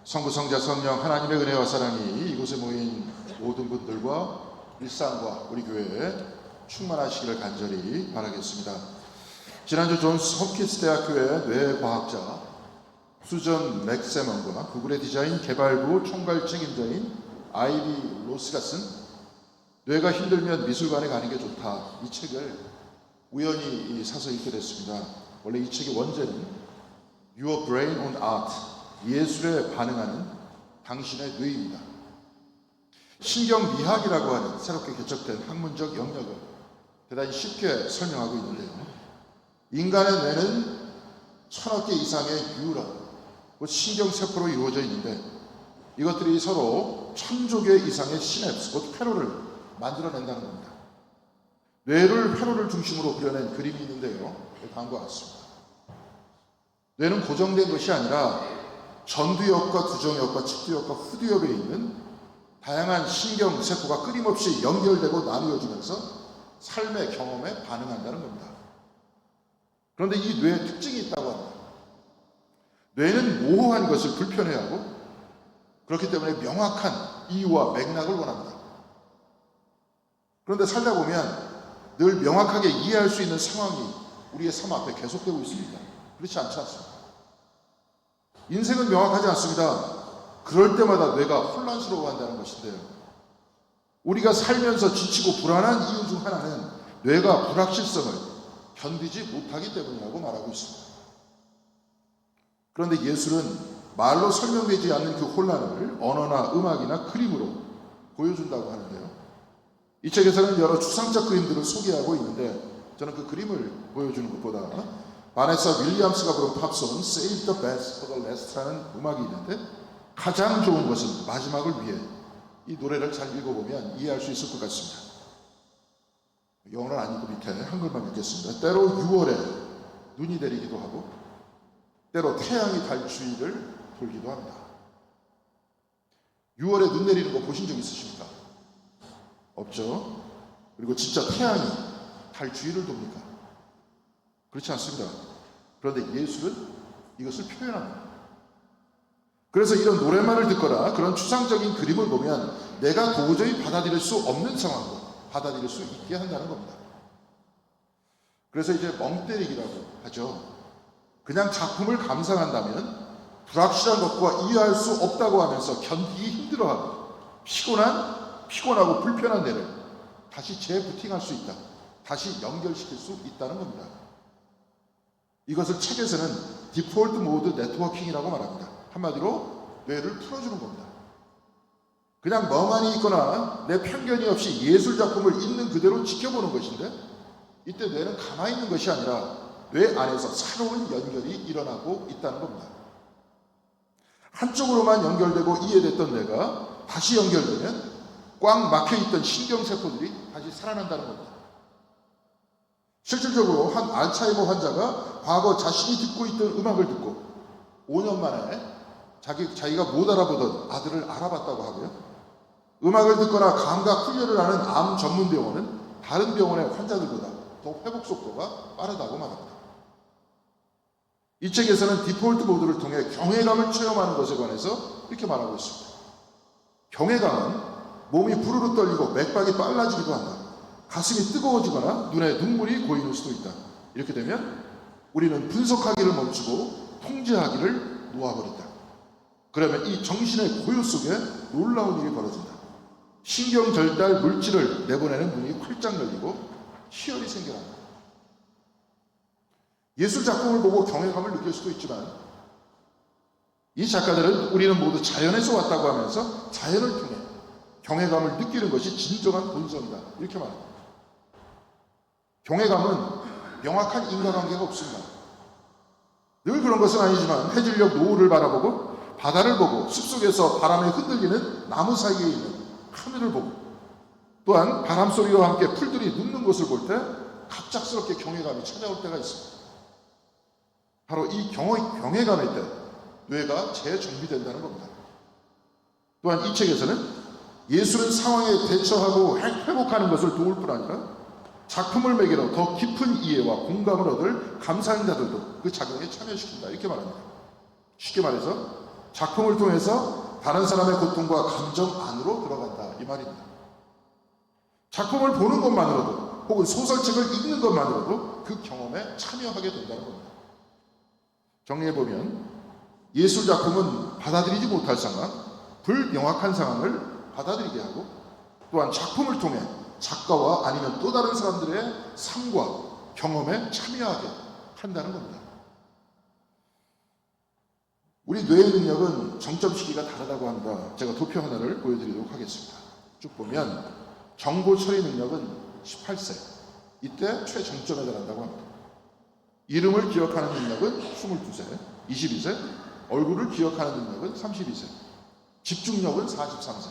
성부, 성자, 성령 하나님의 은혜와 사랑이 이곳에 모인 모든 분들과 일상과 우리 교회에 충만하시기를 간절히 바라겠습니다. 지난주 존스 홉킨스 대학교의 뇌과학자 수전 맥세먼과 구글의 디자인 개발부 총괄 책임자인 아이비 로스가 쓴 뇌가 힘들면 미술관에 가는 게 좋다, 이 책을 우연히 사서 읽게 됐습니다. 원래 이 책의 원제는 Your Brain on Art, 예술에 반응하는 당신의 뇌입니다. 신경미학이라고 하는 새롭게 개척된 학문적 영역을 대단히 쉽게 설명하고 있는데요. 인간의 뇌는 1000억 개 이상의 뉴런, 신경세포로 이루어져 있는데 이것들이 서로 1000조 개 이상의 시냅스, 곧 회로를 만들어낸다는 겁니다. 뇌를 회로를 중심으로 그려낸 그림이 있는데요. 다음과 같습니다. 뇌는 고정된 것이 아니라 전두엽과 두정엽과 측두엽과 후두엽에 있는 다양한 신경세포가 끊임없이 연결되고 나누어지면서 삶의 경험에 반응한다는 겁니다. 그런데 이 뇌의 특징이 있다고 합니다. 뇌는 모호한 것을 불편해하고 그렇기 때문에 명확한 이유와 맥락을 원합니다. 그런데 살다 보면 늘 명확하게 이해할 수 있는 상황이 우리의 삶 앞에 계속되고 있습니다. 그렇지 않지 않습니까? 인생은 명확하지 않습니다. 그럴 때마다 뇌가 혼란스러워한다는 것인데요. 우리가 살면서 지치고 불안한 이유 중 하나는 뇌가 불확실성을 견디지 못하기 때문이라고 말하고 있습니다. 그런데 예술은 말로 설명되지 않는 그 혼란을 언어나 음악이나 그림으로 보여준다고 하는데요. 이 책에서는 여러 추상적 그림들을 소개하고 있는데 저는 그 그림을 보여주는 것보다 바네사 윌리엄스가 부른 팝송 Save the Best for the Last라는 음악이 있는데 가장 좋은 것은 마지막을 위해, 이 노래를 잘 읽어보면 이해할 수 있을 것 같습니다. 영어는 아니고 밑에 한글만 읽겠습니다. 때로 6월에 눈이 내리기도 하고 때로 태양이 달 주위를 돌기도 합니다. 6월에 눈 내리는 거 보신 적 있으십니까? 없죠? 그리고 진짜 태양이 달 주위를 돕니까? 그렇지 않습니다. 그런데 예술은 이것을 표현합니다. 그래서 이런 노래만을 듣거나 그런 추상적인 그림을 보면 내가 도저히 받아들일 수 없는 상황도 받아들일 수 있게 한다는 겁니다. 그래서 이제 멍 때리기라고 하죠. 그냥 작품을 감상한다면 불확실한 것과 이해할 수 없다고 하면서 견디기 힘들어하고 피곤하고 불편한 뇌를 다시 재부팅할 수 있다, 다시 연결시킬 수 있다는 겁니다. 이것을 책에서는 디폴트 모드 네트워킹이라고 말합니다. 한마디로 뇌를 풀어주는 겁니다. 그냥 멍하니 있거나 내 편견이 없이 예술 작품을 있는 그대로 지켜보는 것인데 이때 뇌는 가만히 있는 것이 아니라 뇌 안에서 새로운 연결이 일어나고 있다는 겁니다. 한쪽으로만 연결되고 이해됐던 뇌가 다시 연결되면 꽉 막혀있던 신경세포들이 다시 살아난다는 겁니다. 실질적으로 한 알츠하이머 환자가 과거 자신이 듣고 있던 음악을 듣고 5년 만에 자기가 못 알아보던 아들을 알아봤다고 하고요. 음악을 듣거나 감각 훈련을 하는 암 전문 병원은 다른 병원의 환자들보다 더 회복 속도가 빠르다고 말합니다. 이 책에서는 디폴트 모드를 통해 경외감을 체험하는 것에 관해서 이렇게 말하고 있습니다. 경외감은 몸이 부르르 떨리고 맥박이 빨라지기도 한다. 가슴이 뜨거워지거나 눈에 눈물이 고이는 수도 있다. 이렇게 되면 우리는 분석하기를 멈추고 통제하기를 놓아버린다. 그러면 이 정신의 고요 속에 놀라운 일이 벌어진다. 신경절달 물질을 내보내는 문이 활짝 열리고 희열이 생겨난다. 예술 작품을 보고 경외감을 느낄 수도 있지만 이 작가들은 우리는 모두 자연에서 왔다고 하면서 자연을 통해 경외감을 느끼는 것이 진정한 본성이다, 이렇게 말합니다. 경외감은 명확한 인과관계가 없습니다. 늘 그런 것은 아니지만 해질녘 노을을 바라보고 바다를 보고 숲속에서 바람에 흔들리는 나무 사이에 있는 하늘을 보고 또한 바람 소리와 함께 풀들이 눕는 것을 볼 때 갑작스럽게 경외감이 찾아올 때가 있습니다. 바로 이 경외감의 때 뇌가 재정비된다는 겁니다. 또한 이 책에서는 예술은 상황에 대처하고 회복하는 것을 도울 뿐 아니라 작품을 매개로 더 깊은 이해와 공감을 얻을 감상자들도 그 작용에 참여시킨다, 이렇게 말합니다. 쉽게 말해서 작품을 통해서 다른 사람의 고통과 감정 안으로 들어간다 이 말입니다. 작품을 보는 것만으로도 혹은 소설책을 읽는 것만으로도 그 경험에 참여하게 된다는 겁니다. 정리해보면 예술 작품은 받아들이지 못할 상황, 불명확한 상황을 받아들이게 하고 또한 작품을 통해 작가와 아니면 또 다른 사람들의 삶과 경험에 참여하게 한다는 겁니다. 우리 뇌의 능력은 정점 시기가 다르다고 합니다. 제가 도표 하나를 보여드리도록 하겠습니다. 쭉 보면 정보 처리 능력은 18세, 이때 최정점에 달한다고 합니다. 이름을 기억하는 능력은 22세, 22세, 얼굴을 기억하는 능력은 32세, 집중력은 43세,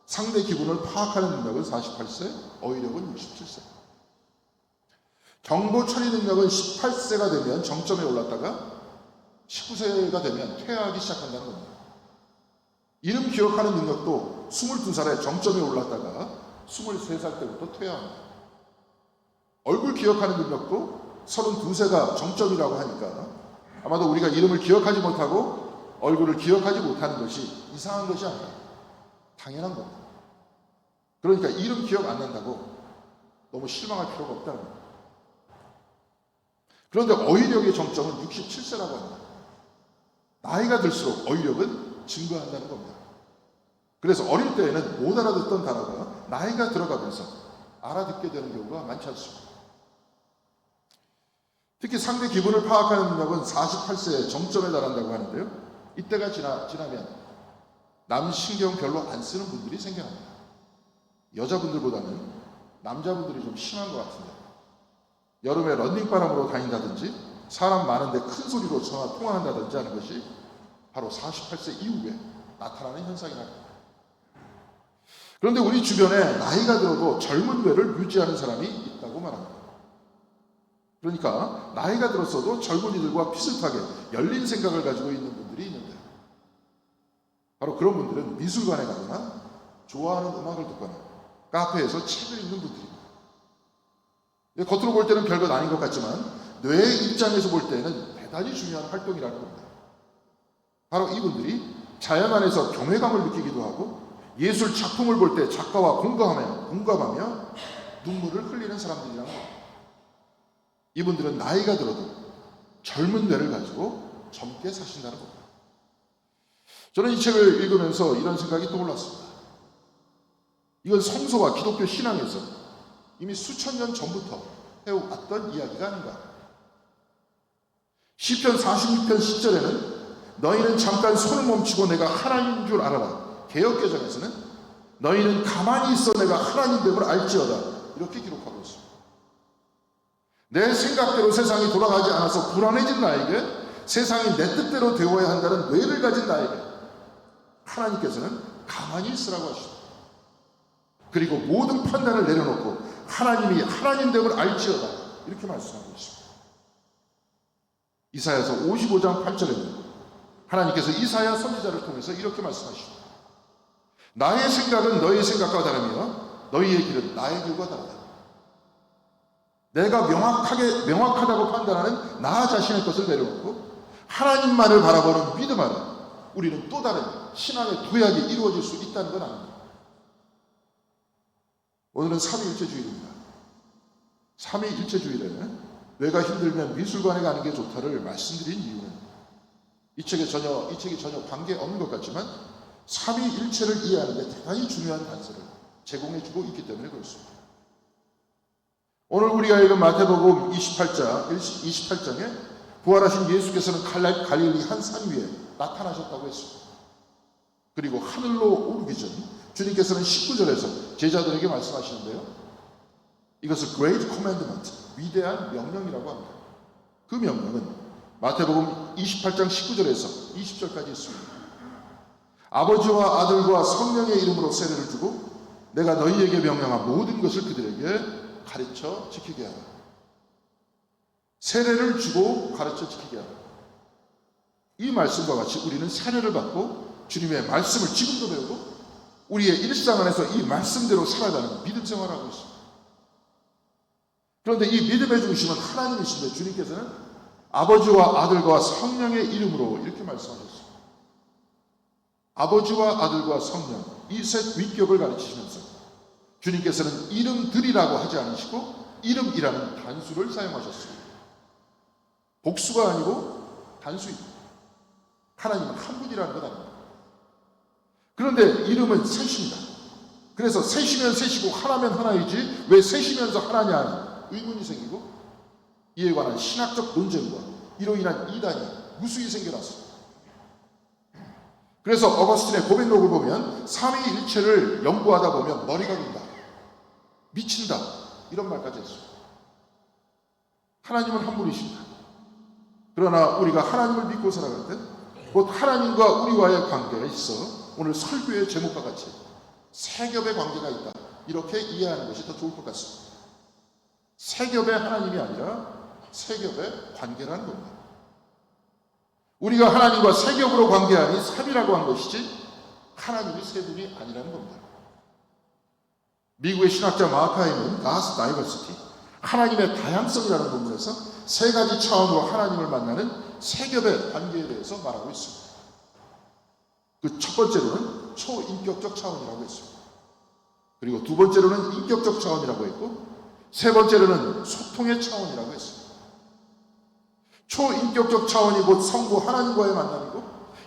상대 기분을 파악하는 능력은 48세, 어휘력은 67세. 정보 처리 능력은 18세가 되면 정점에 올랐다가 19세가 되면 퇴화하기 시작한다는 겁니다. 이름 기억하는 능력도 22살에 정점에 올랐다가 23살 때부터 퇴화합니다. 얼굴 기억하는 능력도 32세가 정점이라고 하니까 아마도 우리가 이름을 기억하지 못하고 얼굴을 기억하지 못하는 것이 이상한 것이 아니라 당연한 겁니다. 그러니까 이름 기억 안 난다고 너무 실망할 필요가 없다는 겁니다. 그런데 어휘력의 정점은 67세라고 합니다. 나이가 들수록 어휘력은 증가한다는 겁니다. 그래서 어릴 때에는 못 알아듣던 단어가 나이가 들어가면서 알아듣게 되는 경우가 많지 않습니다. 특히 상대 기분을 파악하는 능력은 48세에 정점에 달한다고 하는데요. 이때가 지나면 남 신경 별로 안 쓰는 분들이 생겨납니다. 여자분들보다는 남자분들이 좀 심한 것 같은데 여름에 런닝바람으로 다닌다든지 사람 많은데 큰 소리로 전화 통화한다든지 하는 것이 바로 48세 이후에 나타나는 현상이랍니다. 그런데 우리 주변에 나이가 들어도 젊은 뇌를 유지하는 사람이 있다고 말합니다. 그러니까 나이가 들었어도 젊은이들과 비슷하게 열린 생각을 가지고 있는 분들이 있는데 바로 그런 분들은 미술관에 가거나 좋아하는 음악을 듣거나 카페에서 책을 읽는 분들입니다. 겉으로 볼 때는 별것 아닌 것 같지만 뇌의 입장에서 볼 때는 대단히 중요한 활동이라는 겁니다. 바로 이분들이 자연 안에서 경외감을 느끼기도 하고 예술 작품을 볼 때 작가와 공감하며 눈물을 흘리는 사람들이라는 겁니다. 이분들은 나이가 들어도 젊은 뇌를 가지고 젊게 사신다는 겁니다. 저는 이 책을 읽으면서 이런 생각이 떠올랐습니다. 이건 성서와 기독교 신앙에서 이미 수천 년 전부터 해왔던 이야기가 아닌가. 시편 46편 10절에는 너희는 잠깐 손을 멈추고 내가 하나님인 줄 알아라. 개역개정에서는 너희는 가만히 있어 내가 하나님됨을 알지어다. 이렇게 기록하고 있습니다. 내 생각대로 세상이 돌아가지 않아서 불안해진 나에게 세상이 내 뜻대로 되어야 한다는 뇌를 가진 나에게 하나님께서는 가만히 있으라고 하십니다. 그리고 모든 판단을 내려놓고 하나님이 하나님됨을 알지어다. 이렇게 말씀하고 있습니다. 이사야서 55장 8절에는 하나님께서 이사야 선지자를 통해서 이렇게 말씀하십니다. 나의 생각은 너희의 생각과 다르며 너희의 길은 나의 길과 다르다. 내가 명확하다고 판단하는 나 자신의 것을 내려놓고 하나님만을 바라보는 믿음 안에 우리는 또 다른 신앙의 도약이 이루어질 수 있다는 건 아닙니다. 오늘은 삼위일체주일입니다. 삼위일체주일에 뇌가 힘들면 미술관에 가는 게 좋다를 말씀드린 이유는 이 책이 전혀 관계없는 것 같지만 삼위일체를 이해하는 데 대단히 중요한 단서를 제공해주고 있기 때문에 그렇습니다. 오늘 우리가 읽은 마태복음 28장에 부활하신 예수께서는 갈릴리 한 산 위에 나타나셨다고 했습니다. 그리고 하늘로 오르기 전 주님께서는 19절에서 제자들에게 말씀하시는데요. 이것을 Great Commandment, 위대한 명령이라고 합니다. 그 명령은 마태복음 28장 19절에서 20절까지 있습니다. 아버지와 아들과 성령의 이름으로 세례를 주고 내가 너희에게 명령한 모든 것을 그들에게 가르쳐 지키게 하라. 세례를 주고 가르쳐 지키게 하라. 이 말씀과 같이 우리는 세례를 받고 주님의 말씀을 지금도 배우고 우리의 일상 안에서 이 말씀대로 살아가는 믿음 생활을 하고 있습니다. 그런데 이 믿음의 중심은 하나님이신데 주님께서는 아버지와 아들과 성령의 이름으로 이렇게 말씀하셨습니다. 아버지와 아들과 성령 이 셋 위격을 가르치시면서 주님께서는 이름들이라고 하지 않으시고 이름이라는 단수를 사용하셨습니다. 복수가 아니고 단수입니다. 하나님은 한 분이라는 것 아닙니다. 그런데 이름은 셋입니다. 그래서 셋이면 셋이고 하나면 하나이지 왜 셋이면서 하나냐 하는 의문이 생기고 이에 관한 신학적 논쟁과 이로 인한 이단이 무수히 생겨났습니다. 그래서 어거스틴의 고백록을 보면 삼위일체를 연구하다 보면 머리가 된다, 미친다 이런 말까지 했습니다. 하나님은 한 분이십니다. 그러나 우리가 하나님을 믿고 살아갈 때 곧 하나님과 우리와의 관계가 있어 오늘 설교의 제목과 같이 세 겹의 관계가 있다 이렇게 이해하는 것이 더 좋을 것 같습니다. 세 겹의 하나님이 아니라 세 겹의 관계라는 겁니다. 우리가 하나님과 세 겹으로 관계하니 삼이라고 한 것이지 하나님이 세 분이 아니라는 겁니다. 미국의 신학자 마하카이는 God's Diversity, 하나님의 다양성이라는 본문에서 세 가지 차원으로 하나님을 만나는 세 겹의 관계에 대해서 말하고 있습니다. 그 첫 번째로는 초인격적 차원이라고 했습니다. 그리고 두 번째로는 인격적 차원이라고 했고 세 번째로는 소통의 차원이라고 했습니다. 초인격적 차원이 곧 성부 하나님과의 만남이고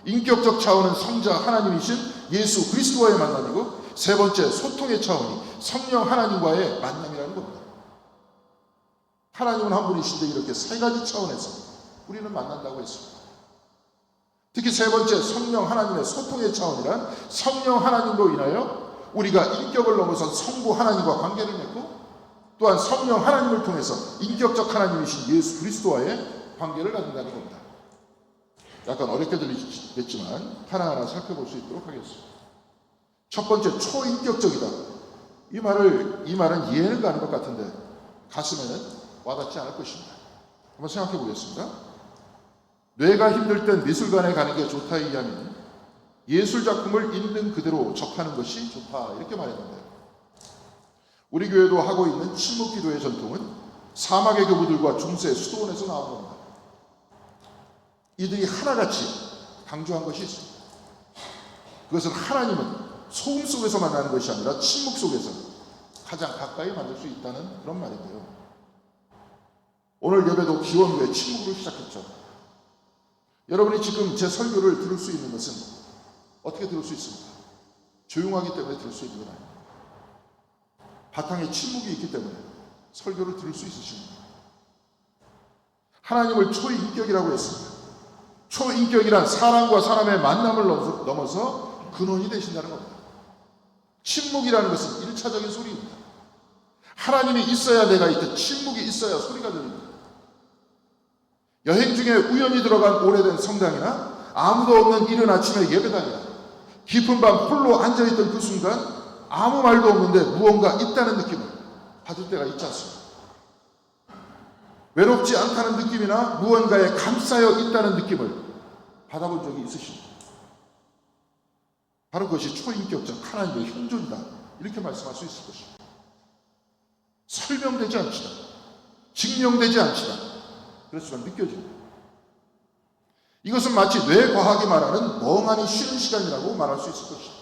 인격적 차원은 성자 하나님이신 예수 그리스도와의 만남이고 세 번째 소통의 차원이 성령 하나님과의 만남이라는 겁니다. 하나님은 한 분이신데 이렇게 세 가지 차원에서 우리는 만난다고 했습니다. 특히 세 번째 성령 하나님의 소통의 차원이란 성령 하나님으로 인하여 우리가 인격을 넘어선 성부 하나님과 관계를 맺고 또한 성령 하나님을 통해서 인격적 하나님이신 예수 그리스도와의 관계를 갖는다는 겁니다. 약간 어렵게 들리겠지만 하나하나 살펴볼 수 있도록 하겠습니다. 첫 번째 초인격적이다. 이 말은 이해는 가는 것 같은데 가슴에는 와닿지 않을 것입니다. 한번 생각해 보겠습니다. 뇌가 힘들 땐 미술관에 가는 게 좋다 이하면 예술 작품을 있는 그대로 접하는 것이 좋다 이렇게 말했는데요. 우리 교회도 하고 있는 침묵기도의 전통은 사막의 교부들과 중세 수도원에서 나온 겁니다. 이들이 하나같이 강조한 것이 있습니다. 그것은 하나님은 소음 속에서 만나는 것이 아니라 침묵 속에서 가장 가까이 만날 수 있다는 그런 말인데요. 오늘 예배도 기원 후에 침묵으로 시작했죠. 여러분이 지금 제 설교를 들을 수 있는 것은 어떻게 들을 수 있습니까? 조용하기 때문에 들을 수 있는 건 아닙니다. 바탕에 침묵이 있기 때문에 설교를 들을 수 있으십니다. 하나님을 초인격이라고 했습니다. 초인격이란 사람과 사람의 만남을 넘어서 근원이 되신다는 겁니다. 침묵이라는 것은 1차적인 소리입니다. 하나님이 있어야 내가 있듯 침묵이 있어야 소리가 들립니다. 여행 중에 우연히 들어간 오래된 성당이나 아무도 없는 이른 아침의 예배당이나 깊은 밤 홀로 앉아있던 그 순간 아무 말도 없는데 무언가 있다는 느낌을 받을 때가 있지 않습니까? 외롭지 않다는 느낌이나 무언가에 감싸여 있다는 느낌을 받아본 적이 있으십니까? 바로 그것이 초인격적 하나님의 현존이다 이렇게 말씀할 수 있을 것입니다. 설명되지 않지다, 증명되지 않지다, 그렇지만 느껴집니다. 이것은 마치 뇌과학이 말하는 멍하니 쉬는 시간이라고 말할 수 있을 것입니다.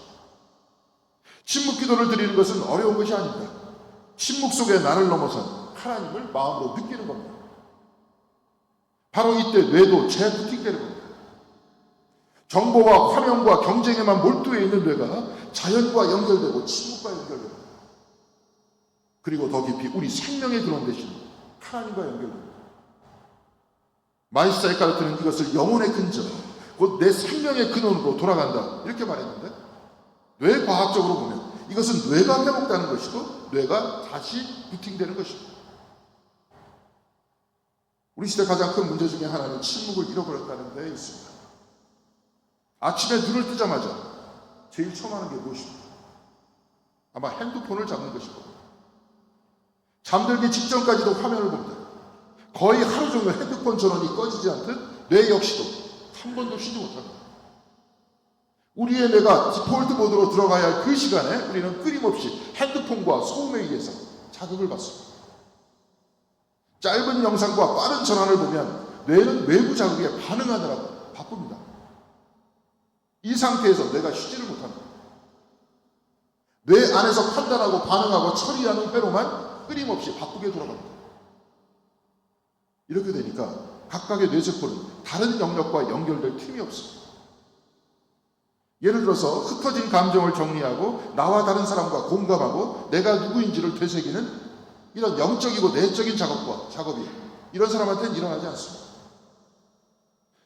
침묵 기도를 드리는 것은 어려운 것이 아닙니다. 침묵 속에 나를 넘어선 하나님을 마음으로 느끼는 겁니다. 바로 이때 뇌도 재부팅되는 겁니다. 정보와 화면과 경쟁에만 몰두해 있는 뇌가 자연과 연결되고 침묵과 연결됩니다. 그리고 더 깊이 우리 생명의 근원 대신 하나님과 연결됩니다. 마이스터 에카르트는 이것을 영혼의 근저, 곧 내 생명의 근원으로 돌아간다 이렇게 말했는데 뇌과학적으로 보면 이것은 뇌가 회복되는 것이고 뇌가 다시 부팅되는 것입니다. 우리 시대 가장 큰 문제 중에 하나는 침묵을 잃어버렸다는 데 있습니다. 아침에 눈을 뜨자마자 제일 처음 하는 게 무엇입니까? 아마 핸드폰을 잡는 것일 겁니다. 잠들기 직전까지도 화면을 봅니다. 거의 하루 종일 핸드폰 전원이 꺼지지 않듯 뇌 역시도 한 번도 쉬지 못합니다. 우리의 뇌가 디폴트 모드로 들어가야 할 그 시간에 우리는 끊임없이 핸드폰과 소음에 의해서 자극을 받습니다. 짧은 영상과 빠른 전환을 보면 뇌는 외부 자극에 반응하느라고 바쁩니다. 이 상태에서 뇌가 쉬지를 못합니다. 뇌 안에서 판단하고 반응하고 처리하는 회로만 끊임없이 바쁘게 돌아갑니다. 이렇게 되니까 각각의 뇌세포는 다른 영역과 연결될 틈이 없습니다. 예를 들어서 흩어진 감정을 정리하고 나와 다른 사람과 공감하고 내가 누구인지를 되새기는 이런 영적이고 내적인 작업이 이런 사람한테는 일어나지 않습니다.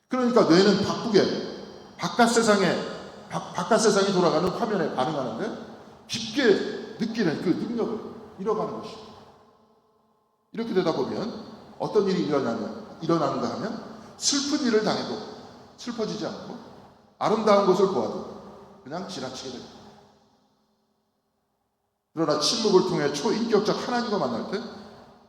그러니까 뇌는 바쁘게 바깥 세상이 돌아가는 화면에 반응하는데 깊게 느끼는 그 능력을 잃어가는 것이죠. 이렇게 되다 보면 어떤 일이 일어나는가 하면 슬픈 일을 당해도 슬퍼지지 않고 아름다운 것을 보아도 그냥 지나치게 됩니다. 그러나 침묵을 통해 초인격적 하나님과 만날 때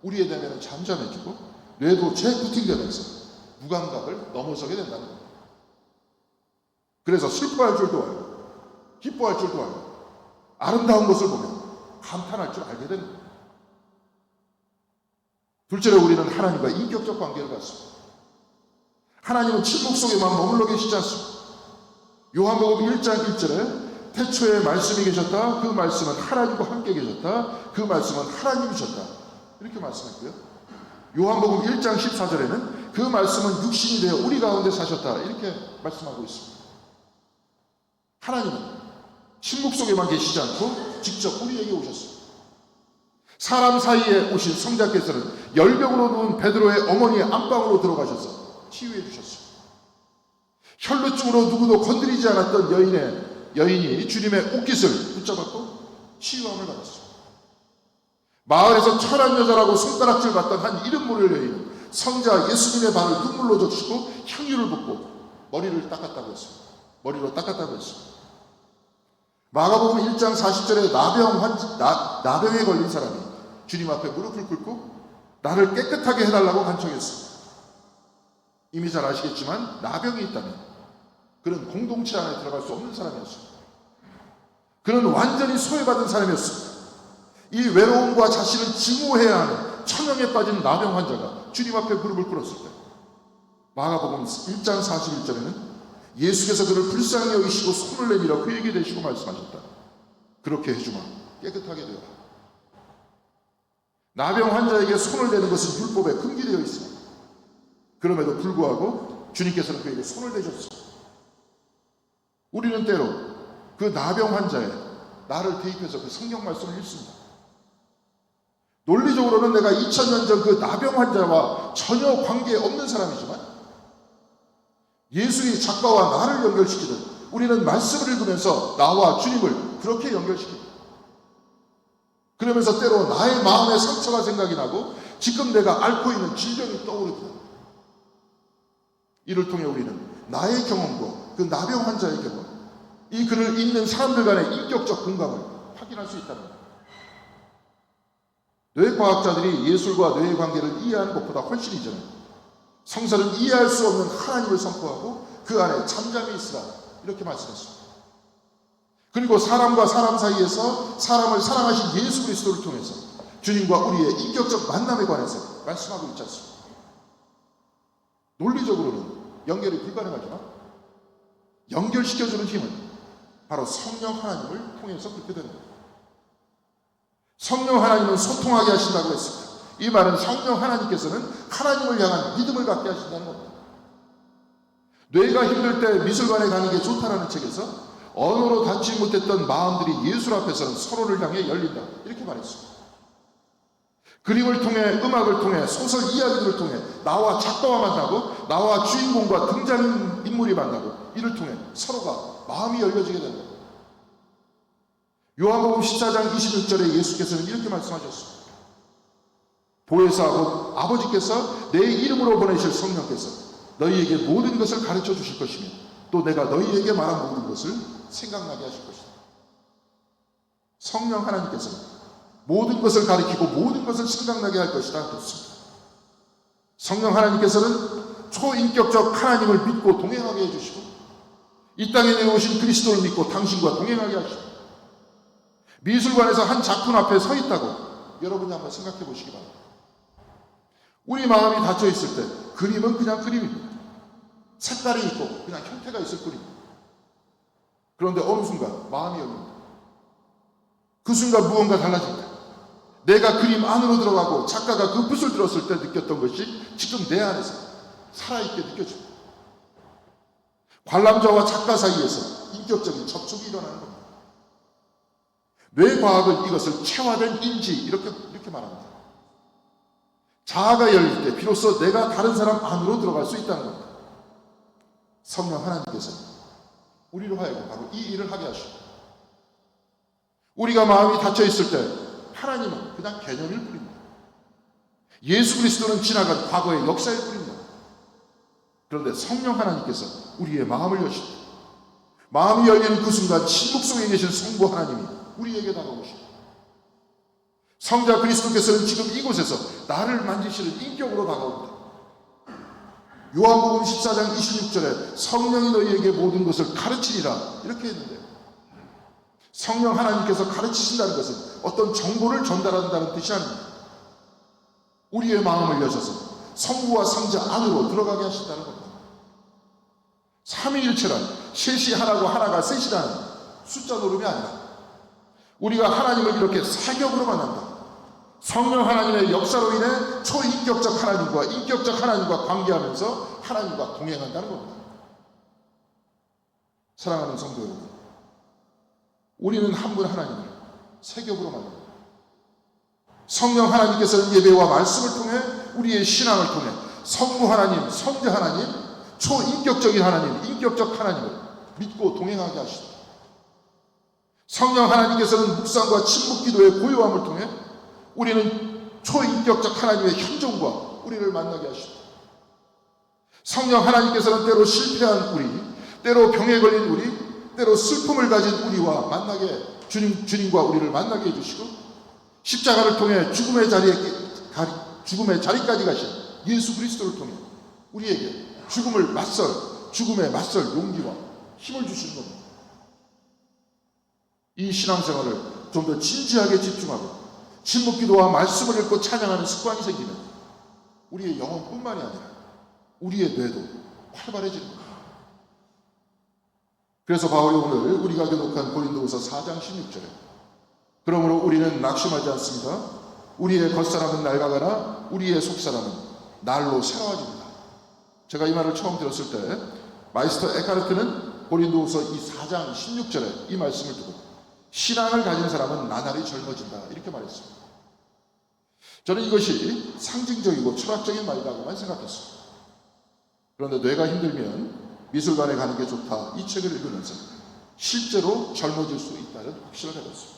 우리의 내면은 잠잠해지고 뇌도 재부팅되면서 무감각을 넘어서게 된다는 겁니다. 그래서 슬퍼할 줄도 알고 기뻐할 줄도 알고 아름다운 것을 보면 감탄할 줄 알게 됩니다. 둘째로 우리는 하나님과 인격적 관계를 갖습니다. 하나님은 침묵 속에만 머물러 계시지 않습니다. 요한복음 1장 1절에 태초에 말씀이 계셨다. 그 말씀은 하나님과 함께 계셨다. 그 말씀은 하나님이셨다. 이렇게 말씀했고요. 요한복음 1장 14절에는 그 말씀은 육신이 되어 우리 가운데 사셨다. 이렇게 말씀하고 있습니다. 하나님은 침묵 속에만 계시지 않고 직접 우리에게 오셨습니다. 사람 사이에 오신 성자께서는 열병으로 누운 베드로의 어머니의 안방으로 들어가셔서 치유해 주셨습니다. 혈루증으로 누구도 건드리지 않았던 여인이 주님의 옷깃을 붙잡았고 치유함을 받았습니다. 마을에서 천한 여자라고 손가락질 받던 한 이름 모를 여인은 성자 예수님의 발을 눈물로 적시고 향유를 붓고 머리로 닦았다고 했습니다. 마가복음 1장 40절에 나병에 걸린 사람이 주님 앞에 무릎을 꿇고 나를 깨끗하게 해달라고 간청했습니다. 이미 잘 아시겠지만 나병이 있다면 그는 공동체 안에 들어갈 수 없는 사람이었습니다. 그는 완전히 소외받은 사람이었습니다. 이 외로움과 자신을 증오해야 하는 천형에 빠진 나병 환자가 주님 앞에 무릎을 꿇었을 때 마가복음 1장 41절에는 예수께서 그를 불쌍히 여기시고 손을 내밀어 그에게 대시고 말씀하셨다. 그렇게 해주마. 깨끗하게 되어라. 나병 환자에게 손을 대는 것은 율법에 금기되어 있습니다. 그럼에도 불구하고 주님께서는 그에게 손을 대셨습니다. 우리는 때로 그 나병 환자에 나를 대입해서 그 성경 말씀을 읽습니다. 논리적으로는 내가 2000년 전 그 나병 환자와 전혀 관계없는 사람이지만 예수의 작가와 나를 연결시키듯 우리는 말씀을 읽으면서 나와 주님을 그렇게 연결시킵니다. 그러면서 때로 나의 마음의 상처가 생각이 나고 지금 내가 앓고 있는 질병이 떠오릅니다. 이를 통해 우리는 나의 경험과 그 나병 환자의 경험, 이 글을 읽는 사람들 간의 인격적 공감을 확인할 수 있다는 겁니다. 뇌과학자들이 예술과 뇌의 관계를 이해하는 것보다 훨씬 이전에 성서는 이해할 수 없는 하나님을 선포하고 그 안에 잠잠히 있으라 이렇게 말씀했습니다. 그리고 사람과 사람 사이에서 사람을 사랑하신 예수 그리스도를 통해서 주님과 우리의 인격적 만남에 관해서 말씀하고 있지 않습니까? 논리적으로는 연결이 불가능하지만 연결시켜주는 힘은 바로 성령 하나님을 통해서 그렇게 됩니다. 성령 하나님은 소통하게 하신다고 했습니다. 이 말은 성령 하나님께서는 하나님을 향한 믿음을 갖게 하신다는 겁니다. 뇌가 힘들 때 미술관에 가는 게 좋다라는 책에서 언어로 닿지 못했던 마음들이 예술 앞에서는 서로를 향해 열린다 이렇게 말했습니다. 그림을 통해 음악을 통해 소설 이야기들을 통해 나와 작가와 만나고 나와 주인공과 등장인물이 만나고 이를 통해 서로가 마음이 열려지게 된다. 요한복음 14장 26절에 예수께서는 이렇게 말씀하셨습니다. 보혜사 아버지께서 내 이름으로 보내실 성령께서 너희에게 모든 것을 가르쳐 주실 것이며 또 내가 너희에게 말한 모든 것을 생각나게 하실 것이다. 성령 하나님께서는 모든 것을 가르치고 모든 것을 생각나게 할 것이다 그렇습니다. 성령 하나님께서는 초인격적 하나님을 믿고 동행하게 해주시고 이 땅에 내오신 그리스도를 믿고 당신과 동행하게 하시고 미술관에서 한 작품 앞에 서 있다고 여러분이 한번 생각해 보시기 바랍니다. 우리 마음이 닫혀 있을 때 그림은 그냥 그림입니다. 색깔이 있고 그냥 형태가 있을 뿐입니다. 그런데 어느 순간 마음이 열립니다. 그 순간 무언가 달라집니다. 내가 그림 안으로 들어가고 작가가 그 붓을 들었을 때 느꼈던 것이 지금 내 안에서 살아있게 느껴집니다. 관람자와 작가 사이에서 인격적인 접촉이 일어나는 겁니다. 뇌과학은 이것을 체화된 인지 이렇게 말합니다. 자아가 열릴 때 비로소 내가 다른 사람 안으로 들어갈 수 있다는 겁니다. 성령 하나님께서 우리로 하여금 바로 이 일을 하게 하시고, 우리가 마음이 닫혀 있을 때 하나님은 그냥 개념일 뿐입니다. 예수 그리스도는 지나간 과거의 역사일 뿐입니다. 그런데 성령 하나님께서 우리의 마음을 여시고, 마음이 열리는 그 순간 침묵 속에 계신 성부 하나님이 우리에게 다가오시고, 성자 그리스도께서는 지금 이곳에서 나를 만지시는 인격으로 다가옵니다. 요한복음 14장 26절에 성령이 너희에게 모든 것을 가르치리라 이렇게 했는데, 성령 하나님께서 가르치신다는 것은 어떤 정보를 전달한다는 뜻이 아닙니다. 우리의 마음을 여셔서 성부와 성자 안으로 들어가게 하신다는 겁니다. 삼위일체란 셋이 하나고 하나가 셋이라는 숫자 노름이 아니라 우리가 하나님을 이렇게 사격으로 만난다. 성령 하나님의 역사로 인해 초인격적 하나님과 인격적 하나님과 관계하면서 하나님과 동행한다는 겁니다. 사랑하는 성도 여러분, 우리는 한 분 하나님을 세 겹으로 만납니다. 성령 하나님께서는 예배와 말씀을 통해 우리의 신앙을 통해 성부 하나님, 성자 하나님, 초인격적인 하나님, 인격적 하나님을 믿고 동행하게 하시다. 성령 하나님께서는 묵상과 침묵 기도의 고요함을 통해 우리는 초인격적 하나님의 현존과 우리를 만나게 하시다. 성령 하나님께서는 때로 실패한 우리, 때로 병에 걸린 우리, 때로 슬픔을 가진 우리와 만나게, 주님과 우리를 만나게 해주시고, 십자가를 통해 죽음의 자리까지 가신 예수 그리스도를 통해 우리에게 죽음의 맞설 용기와 힘을 주시는 겁니다. 이 신앙생활을 좀 더 진지하게 집중하고 침묵기도와 말씀을 읽고 찬양하는 습관이 생기면 우리의 영혼뿐만이 아니라 우리의 뇌도 활발해지는 겁니다. 그래서 바울이 오늘 우리가 교독한 고린도후서 4장 16절에 그러므로 우리는 낙심하지 않습니다. 우리의 겉사람은 낡아가나 우리의 속사람은 날로 새로워집니다. 제가 이 말을 처음 들었을 때 마이스터 에카르트는 고린도후서 이 4장 16절에 이 말씀을 두고 신앙을 가진 사람은 나날이 젊어진다 이렇게 말했습니다. 저는 이것이 상징적이고 철학적인 말이라고만 생각했습니다. 그런데 뇌가 힘들면 미술관에 가는 게 좋다 이 책을 읽으면서 실제로 젊어질 수 있다는 확신을 해봤습니다.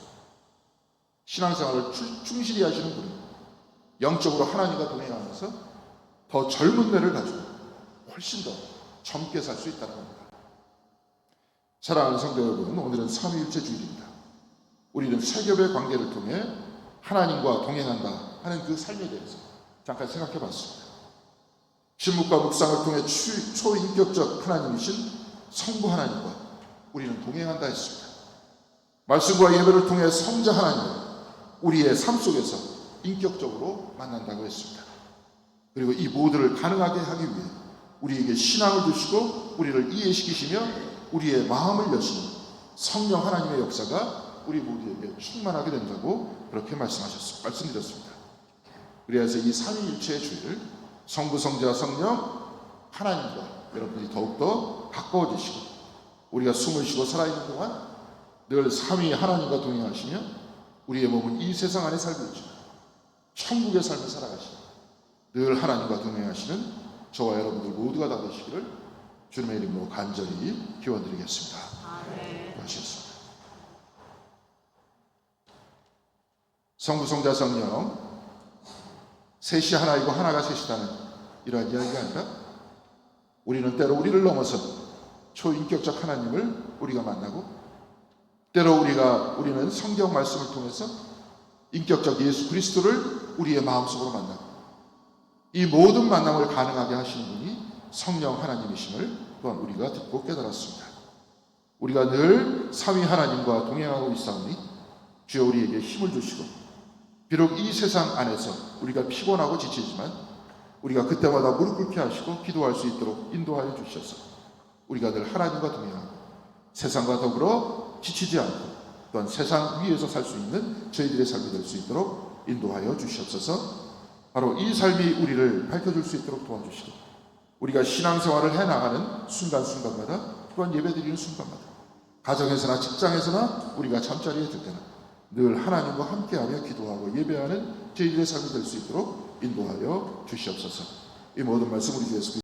신앙생활을 충실히 하시는 분은 영적으로 하나님과 동행하면서 더 젊은 뇌를 가지고 훨씬 더 젊게 살 수 있다는 겁니다. 사랑하는 성도 여러분, 오늘은 삼위일체 주일입니다. 우리는 세 겹의 관계를 통해 하나님과 동행한다 하는 그 삶에 대해서 잠깐 생각해 봤습니다. 침묵과 묵상을 통해 초인격적 하나님이신 성부 하나님과 우리는 동행한다 했습니다. 말씀과 예배를 통해 성자 하나님을 우리의 삶 속에서 인격적으로 만난다고 했습니다. 그리고 이 모두를 가능하게 하기 위해 우리에게 신앙을 주시고 우리를 이해시키시며 우리의 마음을 여시는 성령 하나님의 역사가 우리 모두에게 충만하게 된다고 그렇게 말씀드렸습니다. 그래서 이 삼위일체의 주의를 성부, 성자, 성령, 하나님과 여러분들이 더욱더 가까워지시고 우리가 숨을 쉬고 살아있는 동안 늘 삼위 하나님과 동행하시며 우리의 몸은 이 세상 안에 살고 있지만 천국의 삶을 살아가시며 늘 하나님과 동행하시는 저와 여러분들 모두가 다 되시기를 주님의 이름으로 간절히 기원드리겠습니다. 고맙습니다. 성부, 성자, 성령 셋이 하나이고 하나가 셋이라는 이러한 이야기가 아니라 우리는 때로 우리를 넘어서 초인격적 하나님을 우리가 만나고 때로 우리는 성경 말씀을 통해서 인격적 예수 그리스도를 우리의 마음속으로 만나고 이 모든 만남을 가능하게 하시는 분이 성령 하나님이심을 또한 우리가 듣고 깨달았습니다. 우리가 늘 삼위 하나님과 동행하고 있사오니 주여 우리에게 힘을 주시고 비록 이 세상 안에서 우리가 피곤하고 지치지만 우리가 그때마다 무릎 꿇게 하시고 기도할 수 있도록 인도하여 주셔서 우리가 늘 하나님과 동행하고 세상과 더불어 지치지 않고 또한 세상 위에서 살 수 있는 저희들의 삶이 될 수 있도록 인도하여 주시옵소서. 바로 이 삶이 우리를 밝혀줄 수 있도록 도와주시고 우리가 신앙생활을 해나가는 순간순간마다 또한 예배드리는 순간마다 가정에서나 직장에서나 우리가 잠자리에 들 때나 늘 하나님과 함께하며 기도하고 예배하는 저희들의 삶이 될 수 있도록 인도하여 주시옵소서. 이 모든 말씀 우리 주 예수